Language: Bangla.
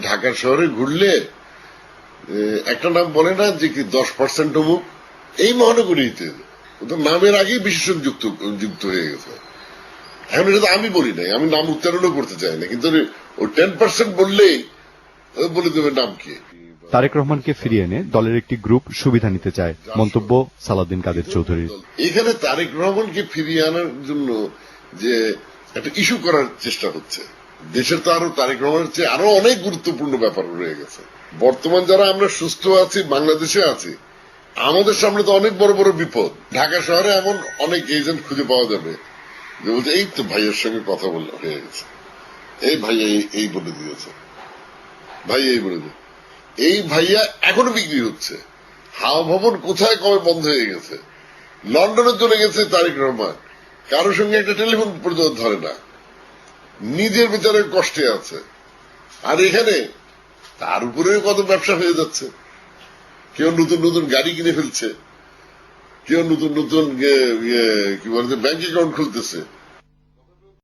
ঢাকা শহরে ঘুরলে একটা নাম বলে না যে কি 10% অমুক, এই মহানগরীতে ওদের নামের আগেই বিশেষণ যুক্ত হয়ে গেছে। এখন এটা তো আমি বলি নাই, আমি নাম উচ্চারণও করতে চাই না, কিন্তু ওই 10% বললেই বলে দেবে নাম কি। তারেক রহমানকে ফিরিয়ে এনে দলের একটি গ্রুপ সুবিধা নিতে চায়, মন্তব্য সালাউদ্দিন কাদের চৌধুরীর। এখানে তারেক রহমানকে ফিরিয়ে আনার জন্য যে একটা ইস্যু করার চেষ্টা হচ্ছে, দেশের তো আরো তারেক রহমানের চেয়ে আরো অনেক গুরুত্বপূর্ণ ব্যাপার রয়ে গেছে। বর্তমান যারা আমরা সুস্থ আছি, বাংলাদেশে আছি, আমাদের সামনে তো অনেক বড় বড় বিপদ। ঢাকা শহরে এমন অনেক এজেন্ট খুঁজে পাওয়া যাবে যে বলছে এই তো ভাইয়ের সঙ্গে কথা বলা হয়ে গেছে, এই ভাইয়া এই বলে দিয়েছে, ভাই এই বলে দিয়েছে, এই ভাইয়া এখনো বিক্রি হচ্ছে। হাওয়া ভবন কোথায় কবে বন্ধ হয়ে গেছে, লন্ডনে চলে গেছে তারেক রহমান, কারোর সঙ্গে একটা টেলিফোন পর্যন্ত ধরে না, নিজের বিচারে কষ্টে আছে। আর এখানে তার উপরেও কত ব্যবসা হয়ে যাচ্ছে। কেউ নতুন নতুন গাড়ি কিনে ফেলছে, কেউ নতুন নতুন কি বলছে ব্যাংক অ্যাকাউন্ট খুলতেছে।